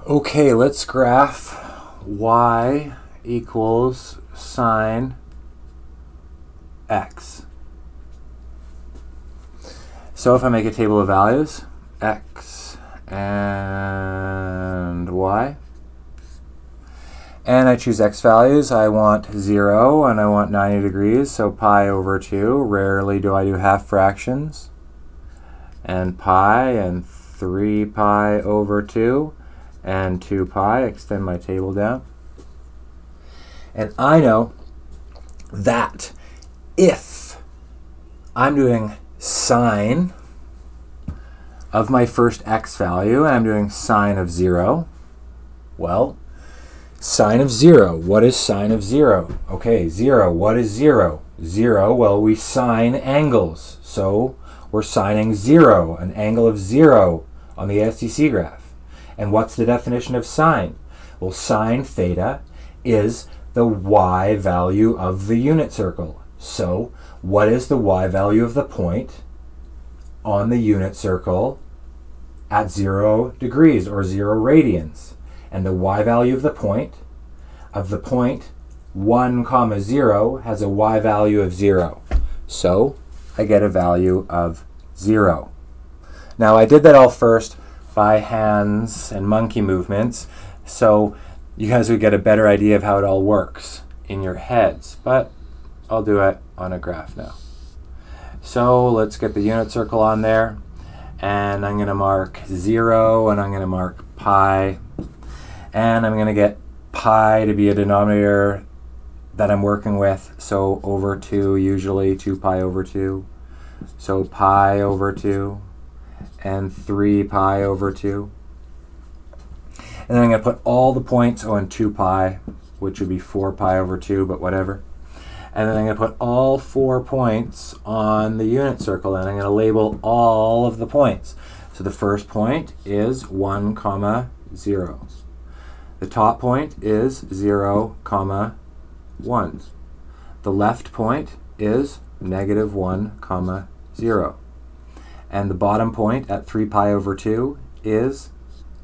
Okay, let's graph y equals sine x. So if I make a table of values, x and y, and I choose x values, I want 0 and I want 90 degrees, so pi over 2. Rarely do I do half fractions. And pi and 3 pi over 2 and 2 pi, extend my table down. And I know that if I'm doing sine of my first x value and I'm doing sine of 0, well, sine of 0, what is sine of 0? Okay, 0, what is 0? 0, well, we sine angles, so we're sining 0, an angle of 0 on the STC graph. And what's the definition of sine? Well, sine theta is the y value of the unit circle. So what is the y value of the point on the unit circle at 0 degrees or 0 radians? And the y value of the point 1, 0 has a y value of 0. So I get a value of 0. Now I did that all first by hands and monkey movements, so you guys would get a better idea of how it all works in your heads, but I'll do it on a graph now. So let's get the unit circle on there, and I'm going to mark 0 and I'm going to mark pi, and I'm going to get pi to be a denominator that I'm working with, so over 2, usually 2 pi over 2, so pi over 2 and 3 pi over 2. And then I'm going to put all the points on 2 pi, which would be 4 pi over 2, but whatever. And then I'm going to put all 4 points on the unit circle, and I'm going to label all of the points. So the first point is 1, 0. The top point is 0, 1. The left point is -1, 0. And the bottom point at 3 pi over 2 is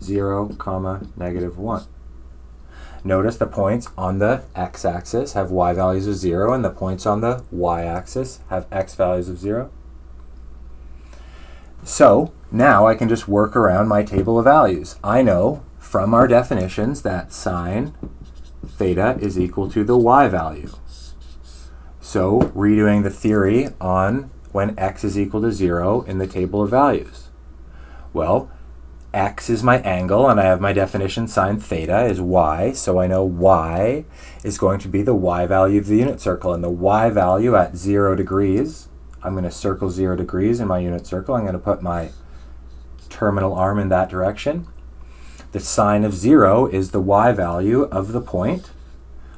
0, -1. Notice the points on the x-axis have y values of 0, and the points on the y-axis have x values of 0. So now I can just work around my table of values. I know from our definitions that sine theta is equal to the y value. So redoing the theory on when x is equal to 0 in the table of values. Well, x is my angle, and I have my definition sine theta is y, so I know y is going to be the y value of the unit circle, and the y value at 0 degrees, I'm going to circle 0 degrees in my unit circle. I'm going to put my terminal arm in that direction. The sine of 0 is the y value of the point,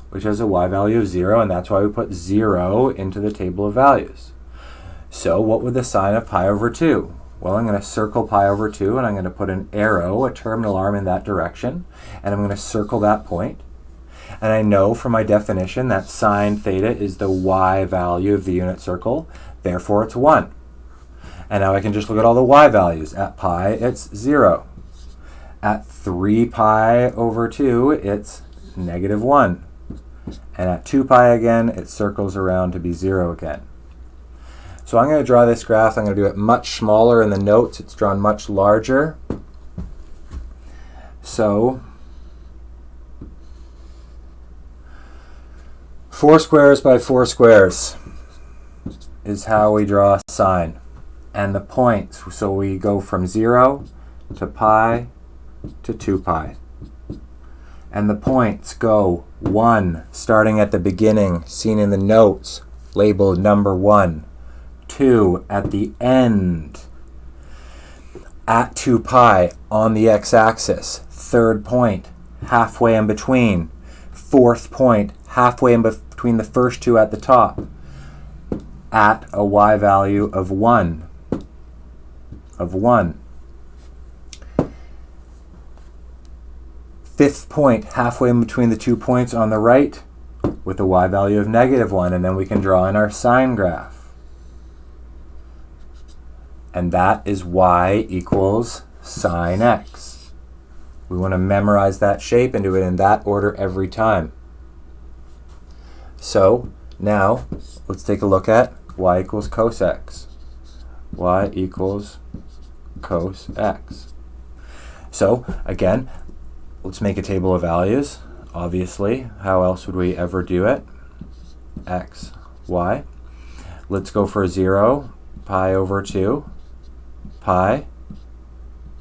which has a y value of 0, and that's why we put 0 into the table of values. So what would the sine of pi over 2? Well, I'm going to circle pi over 2, and I'm going to put an arrow, a terminal arm in that direction, and I'm going to circle that point. And I know from my definition that sine theta is the y value of the unit circle, therefore it's 1. And now I can just look at all the y values. At pi, it's 0. At 3 pi over 2, it's -1. And at 2 pi again, it circles around to be 0 again. So I'm going to draw this graph. I'm going to do it much smaller in the notes. It's drawn much larger. So 4 squares by 4 squares is how we draw sine. And the points, so we go from 0 to pi to 2 pi. And the points go 1, starting at the beginning, seen in the notes, labeled number 1. 2 at the end, at 2 pi on the x-axis, third point halfway in between, fourth point halfway in between the first 2 at the top, at a y value of 1, Fifth point halfway in between the 2 points on the right with a y value of -1, and then we can draw in our sine graph. And that is y equals sine x. We want to memorize that shape and do it in that order every time. So now let's take a look at y equals cos x. Y equals cos x. So again, let's make a table of values. Obviously, how else would we ever do it? X, y. Let's go for 0, pi over 2, pi,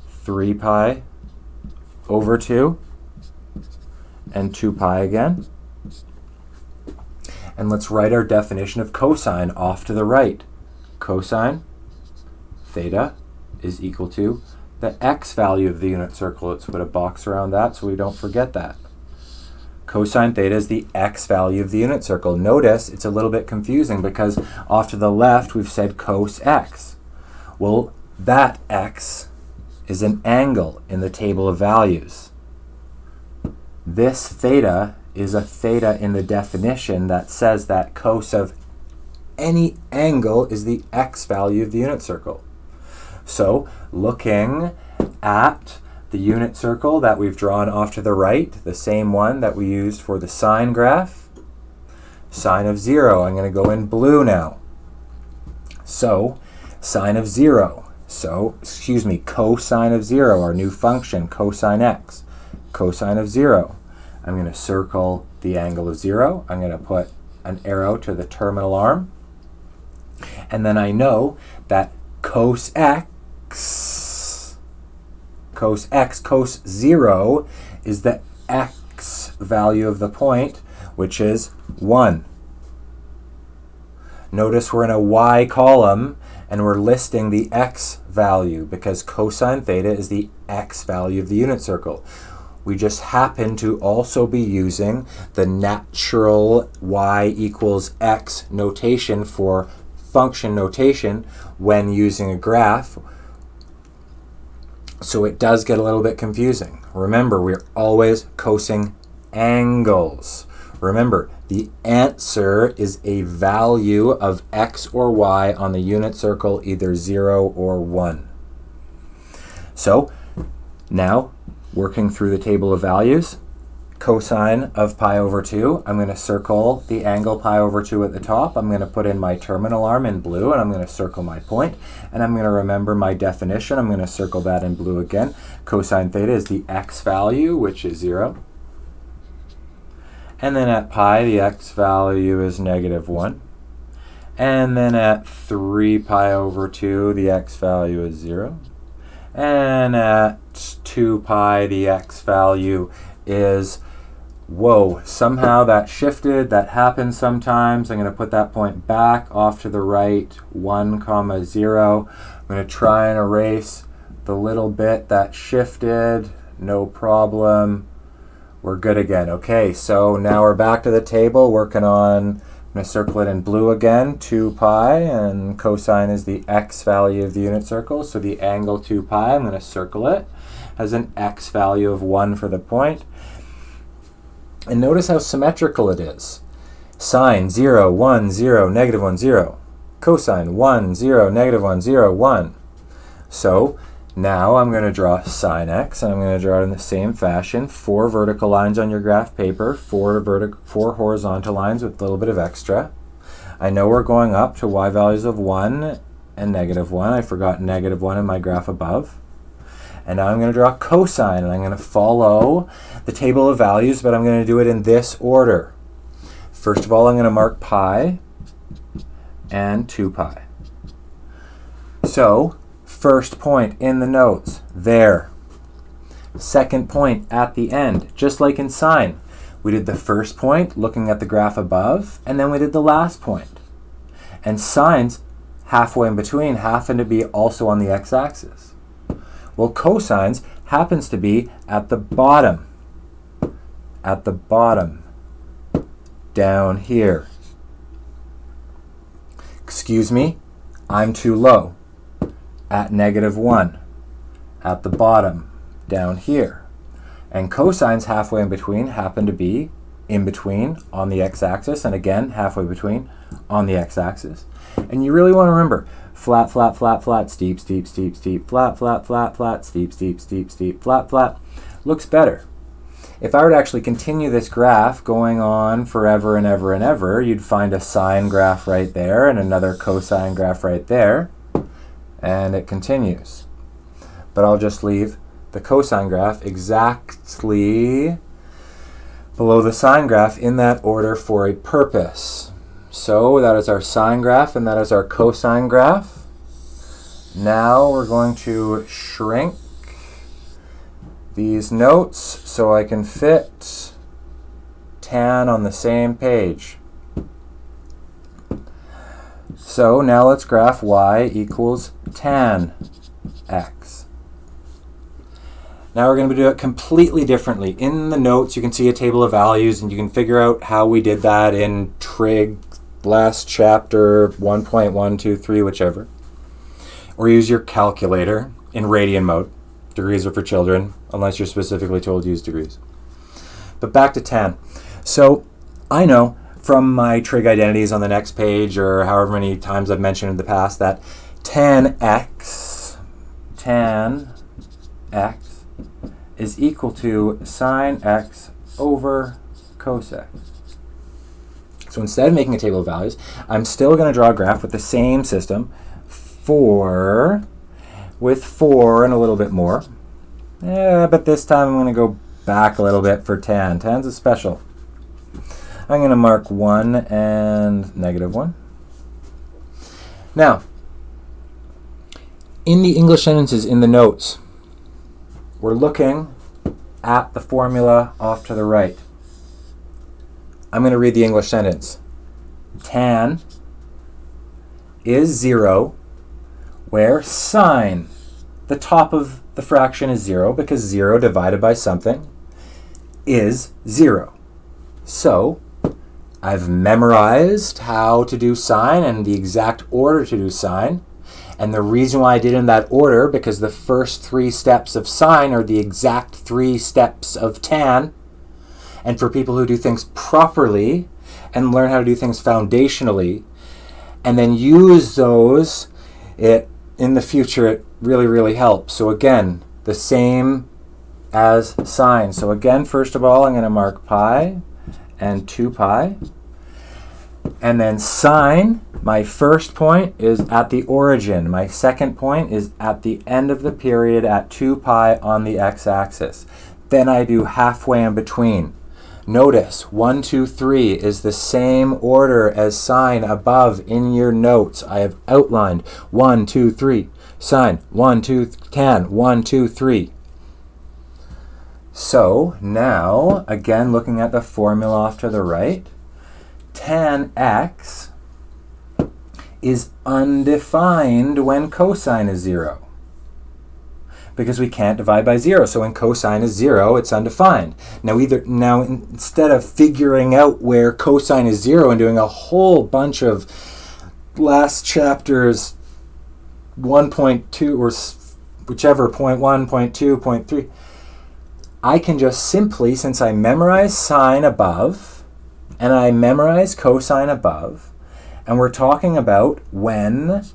3 pi over 2, and 2 pi again. And let's write our definition of cosine off to the right. Cosine theta is equal to the x value of the unit circle. Let's put a box around that so we don't forget that. Cosine theta is the x value of the unit circle. Notice it's a little bit confusing because off to the left we've said cos x. Well, that x is an angle in the table of values. This theta is a theta in the definition that says that cos of any angle is the x value of the unit circle. So looking at the unit circle that we've drawn off to the right, the same one that we used for the sine graph, sine of 0. I'm going to go in blue now. So sine of 0. So, cosine of 0, our new function, cosine x. Cosine of 0. I'm going to circle the angle of 0. I'm going to put an arrow to the terminal arm. And then I know that cos 0 is the x value of the point, which is 1. Notice we're in a y column and we're listing the x value because cosine theta is the x value of the unit circle. We just happen to also be using the natural y equals x notation for function notation when using a graph. So it does get a little bit confusing. Remember, we're always cosing angles. Remember, the answer is a value of x or y on the unit circle, either 0 or 1. So now, working through the table of values, cosine of pi over 2, I'm going to circle the angle pi over 2 at the top. I'm going to put in my terminal arm in blue, and I'm going to circle my point. And I'm going to remember my definition. I'm going to circle that in blue again. Cosine theta is the x value, which is 0. And then at pi, the x value is -1. And then at 3 pi over 2, the x value is 0. And at 2 pi, the x value is, whoa, somehow that shifted. That happens sometimes. I'm going to put that point back off to the right, 1, 0. I'm going to try and erase the little bit that shifted. No problem. We're good again. Okay, so now we're back to the table working on, I'm going to circle it in blue again, 2 pi, and cosine is the x value of the unit circle. So the angle 2 pi, I'm going to circle it, has an x value of 1 for the point. And notice how symmetrical it is. Sine 0, 1, 0, -1, 0. Cosine 1, 0, -1, 0, 1. So now I'm going to draw sine x, and I'm going to draw it in the same fashion. 4 vertical lines on your graph paper, 4 horizontal lines with a little bit of extra. I know we're going up to y values of 1 and -1. I forgot -1 in my graph above. And now I'm going to draw cosine, and I'm going to follow the table of values, but I'm going to do it in this order. First of all, I'm going to mark pi and 2 pi. So, first point in the notes, there. Second point at the end, just like in sine. We did the first point looking at the graph above, and then we did the last point. And sine's halfway in between happen to be also on the x-axis. Well, cosines happens to be at the bottom. At the bottom. Down here. Excuse me, I'm too low. At -1. At the bottom. Down here. And cosines halfway in between happen to be in between on the x-axis, and again halfway between on the x-axis. And you really want to remember, flat, flat, flat, flat, steep, steep, steep, steep, flat, flat, flat, flat, steep, steep, steep, steep, flat, flat, looks better. If I were to actually continue this graph going on forever and ever and ever, you'd find a sine graph right there and another cosine graph right there, and it continues. But I'll just leave the cosine graph exactly below the sine graph in that order for a purpose. So that is our sine graph and that is our cosine graph. Now we're going to shrink these notes so I can fit tan on the same page. So now let's graph y equals tan x. Now we're going to do it completely differently. In the notes you can see a table of values and you can figure out how we did that in trig last chapter 1.123, whichever. Or use your calculator in radian mode. Degrees are for children, unless you're specifically told to use degrees. But back to tan. So I know from my trig identities on the next page, or however many times I've mentioned in the past, that tan x is equal to sine x over cos x. So instead of making a table of values, I'm still going to draw a graph with the same system, with 4 and a little bit more. But this time I'm going to go back a little bit for tan. Tan's a special. I'm going to mark 1 and -1. Now, in the English sentences in the notes, we're looking at the formula off to the right. I'm going to read the English sentence. Tan is 0 where sine, the top of the fraction is 0 because 0 divided by something is 0. So I've memorized how to do sine and the exact order to do sine. And the reason why I did it in that order, because the first 3 steps of sine are the exact 3 steps of tan. And for people who do things properly and learn how to do things foundationally and then use those, in the future, it really, really helps. So again, the same as sine. So again, first of all, I'm going to mark pi and 2 pi. And then sine, my first point is at the origin. My second point is at the end of the period at 2 pi on the x-axis. Then I do halfway in between. Notice 1, 2, 3 is the same order as sine above in your notes. I have outlined 1, 2, 3, sine, 1, 2, tan, 1, 2, 3. So now, again, looking at the formula off to the right, tan x is undefined when cosine is 0. Because we can't divide by 0. So when cosine is 0, it's undefined. Now instead of figuring out where cosine is 0 and doing a whole bunch of last chapter's 1.2 or whichever, 0.1, 0.2, 0.3, I can just simply, since I memorize sine above and I memorize cosine above, and we're talking about when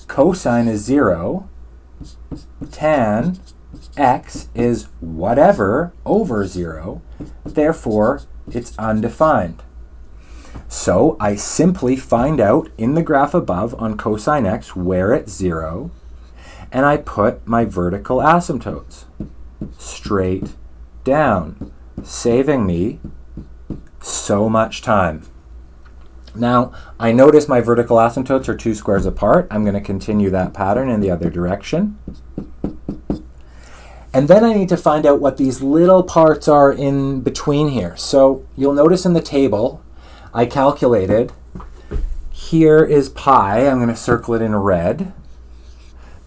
cosine is 0, tan x is whatever over 0, therefore it's undefined. So I simply find out in the graph above on cosine x where it's 0, and I put my vertical asymptotes straight down, saving me so much time. Now, I notice my vertical asymptotes are 2 squares apart. I'm going to continue that pattern in the other direction. And then I need to find out what these little parts are in between here. So you'll notice in the table, I calculated, here is pi. I'm going to circle it in red.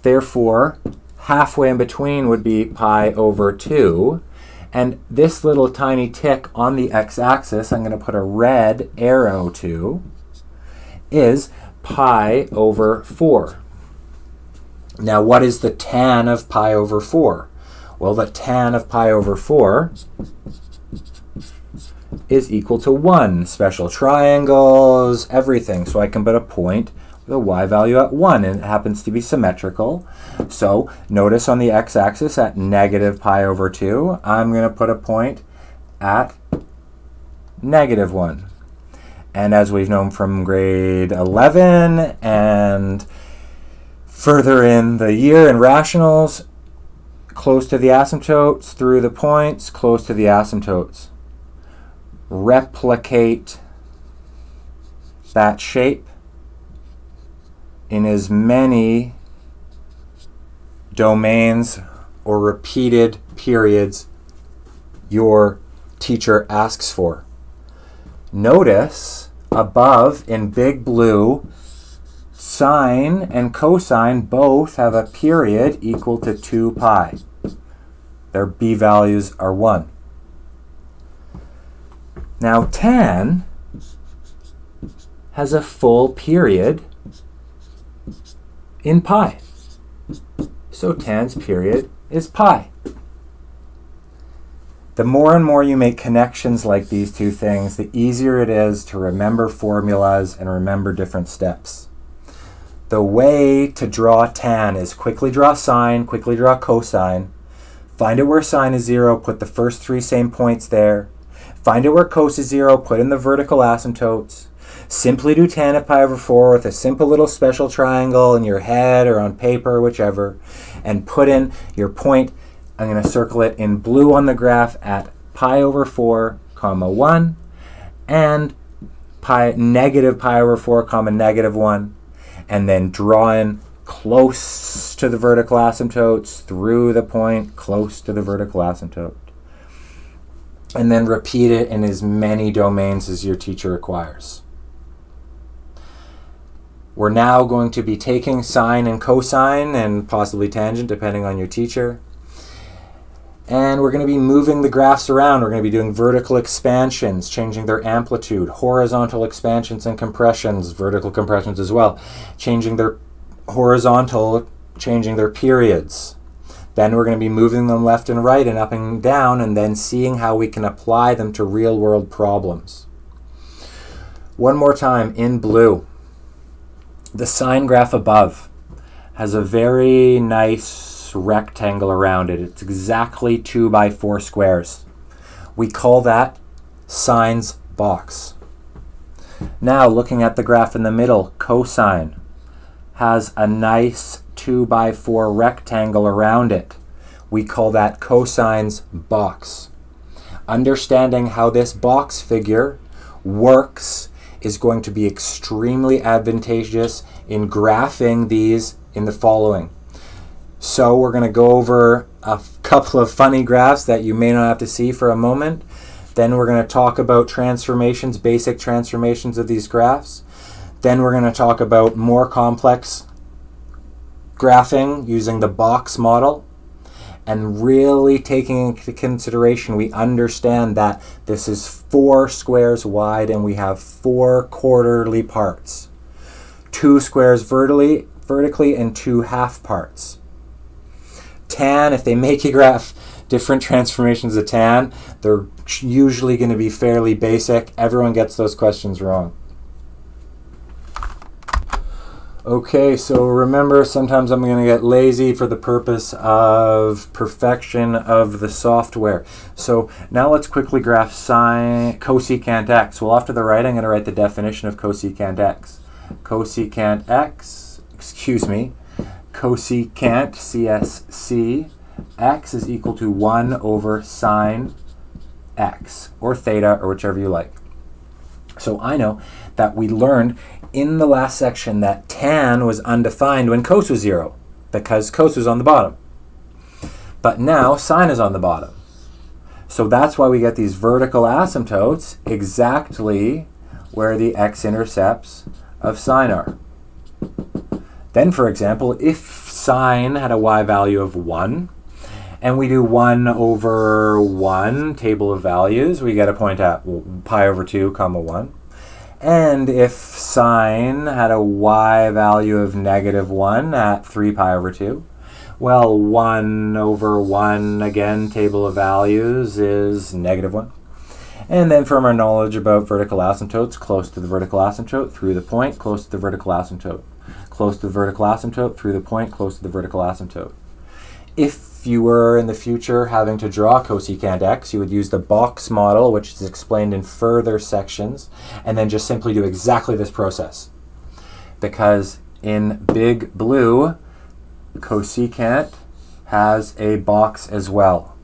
Therefore, halfway in between would be pi over 2. And this little tiny tick on the x-axis, I'm going to put a red arrow to, is pi over 4. Now, what is the tan of pi over 4? Well, the tan of pi over 4 is equal to 1. Special triangles, everything. So I can put a point with a y value at 1, and it happens to be symmetrical. So notice on the x-axis at negative pi over 2, I'm going to put a point at negative 1. And as we've known from grade 11 and further in the year in rationals, close to the asymptotes, through the points, close to the asymptotes. Replicate that shape in as many domains or repeated periods your teacher asks for. Notice above in big blue, sine and cosine both have a period equal to 2 pi. Their b values are 1. Now tan has a full period in pi. So tan's period is pi. The more and more you make connections like these two things, the easier it is to remember formulas and remember different steps. The way to draw tan is quickly draw sine, quickly draw cosine. Find out where sine is 0, put the first 3 same points there. Find out where cos is 0, put in the vertical asymptotes. Simply do tan of pi over 4 with a simple little special triangle in your head or on paper, whichever, and put in your point. I'm going to circle it in blue on the graph at pi over 4, comma 1, and negative pi over 4, comma negative 1, and then draw in close to the vertical asymptotes, through the point, close to the vertical asymptote. And then repeat it in as many domains as your teacher requires. We're now going to be taking sine and cosine and possibly tangent, depending on your teacher. And we're going to be moving the graphs around. We're going to be doing vertical expansions, changing their amplitude, horizontal expansions and compressions, vertical compressions as well, changing their horizontal, changing their periods. Then we're going to be moving them left and right and up and down, and then seeing how we can apply them to real-world problems. One more time in blue. The sine graph above has a very nice rectangle around it. It's exactly 2 by 4 squares. We call that sine's box. Now looking at the graph in the middle, cosine has a nice 2 by 4 rectangle around it. We call that cosine's box. Understanding how this box figure works is going to be extremely advantageous in graphing these in the following. So we're going to go over a couple of funny graphs that you may not have to see for a moment. Then we're going to talk about transformations, basic transformations of these graphs. Then we're going to talk about more complex graphing using the box model. And really taking into consideration, we understand that this is 4 squares wide and we have 4 quarterly parts. 2 squares vertically and 2 half parts. Tan, if they make you graph different transformations of tan, they're usually going to be fairly basic. Everyone gets those questions wrong. Okay, so remember, sometimes I'm going to get lazy for the purpose of perfection of the software. So now let's quickly graph cosecant x. Well, after the right, I'm going to write the definition of cosecant x. Cosecant x, cosecant, CSC, x is equal to 1 over sine x, or theta, or whichever you like. So I know that we learned in the last section that tan was undefined when cos was 0, because cos was on the bottom. But now sine is on the bottom. So that's why we get these vertical asymptotes exactly where the x-intercepts of sine are. Then, for example, if sine had a y value of 1, and we do 1 over 1, table of values, we get a point at pi over 2, comma 1. And if sine had a y value of negative 1 at 3 pi over 2, well, 1 over 1, again, table of values, is negative 1. And then from our knowledge about vertical asymptotes, close to the vertical asymptote, through the point, close to the vertical asymptote. Close to the vertical asymptote, through the point, close to the vertical asymptote. If you were in the future having to draw cosecant x, you would use the box model, which is explained in further sections, and then just simply do exactly this process. Because in big blue, cosecant has a box as well.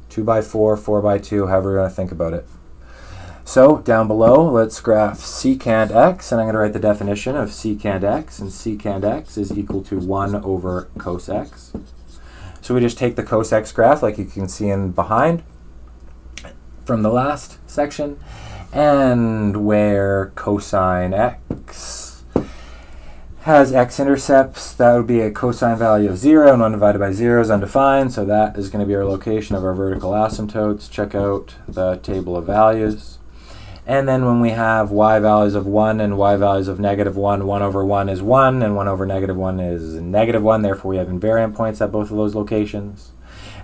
2x4, 4x2, however you want to think about it. So down below, let's graph secant x, and I'm going to write the definition of secant x, and secant x is equal to 1 over cos x. So we just take the cos x graph, like you can see in behind from the last section, and where cosine x has x-intercepts, that would be a cosine value of 0, and 1 divided by 0 is undefined, so that is going to be our location of our vertical asymptotes. Check out the table of values. And then when we have y values of 1 and y values of -1, 1 over 1 is 1, and 1 over -1 is -1, therefore we have invariant points at both of those locations.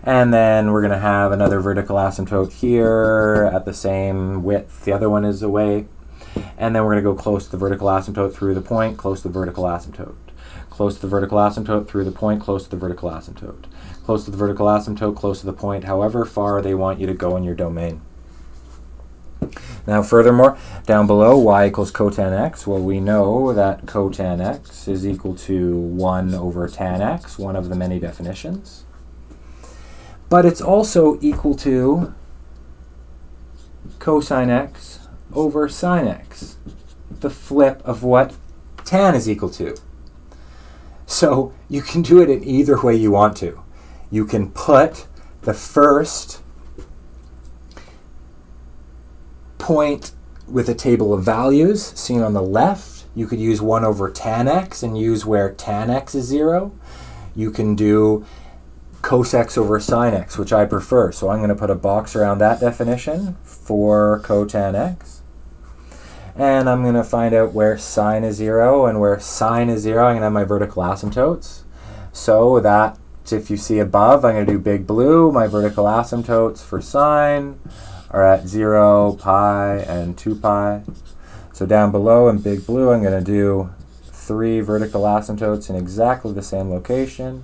And then we're going to have another vertical asymptote here at the same width the other one is away. And then we're going to go close to the vertical asymptote through the point, close to the vertical asymptote. Close to the vertical asymptote through the point, close to the vertical asymptote. Close to the vertical asymptote, close to the point, however far they want you to go in your domain. Now furthermore, down below, y equals cotan x. Well, we know that cotan x is equal to 1 over tan x, one of the many definitions. But it's also equal to cosine x over sine x, the flip of what tan is equal to. So you can do it in either way you want to. You can put the first point with a table of values seen on the left. You could use 1 over tan x and use where tan x is 0. You can do cos x over sine x, which I prefer. So I'm going to put a box around that definition for cotan x. And I'm going to find out where sine is 0 and where sine is 0. I'm going to have my vertical asymptotes. So that, if you see above, I'm going to do big blue. My vertical asymptotes for sine are at 0, pi, and 2 pi. So down below in big blue, I'm going to do 3 vertical asymptotes in exactly the same location.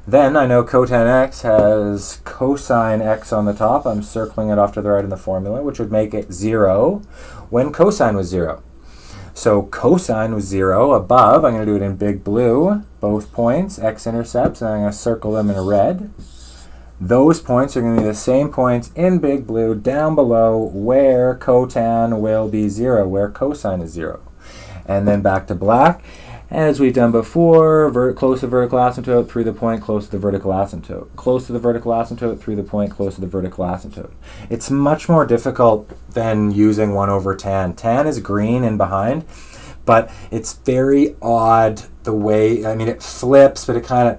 Then I know cotan x has cosine x on the top. I'm circling it off to the right in the formula, which would make it 0 when cosine was 0. So cosine was 0 above. I'm going to do it in big blue, both points, x-intercepts, and I'm going to circle them in red. Those points are going to be the same points in big blue down below where cotan will be 0, where cosine is 0. And then back to black. As we've done before, close to the vertical asymptote, through the point, close to the vertical asymptote. Close to the vertical asymptote, through the point, close to the vertical asymptote. It's much more difficult than using 1 over tan. Tan is green and behind, but it's very odd the way, I mean, it flips, but it kind of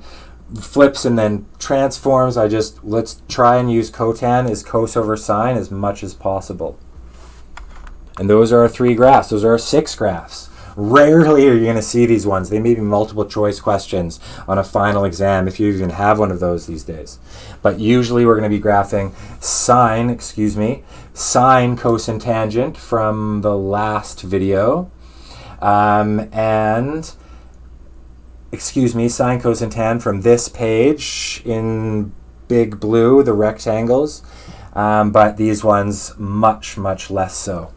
flips and then transforms. Let's try and use cotan as cos over sine as much as possible. And those are our 3 graphs. Those are our 6 graphs. Rarely are you going to see these ones. They may be multiple choice questions on a final exam if you even have one of those these days. But usually we're going to be graphing sine, cos and tangent from the last video. Sine, cos and tan from this page in big blue, the rectangles. But these ones much, much less so.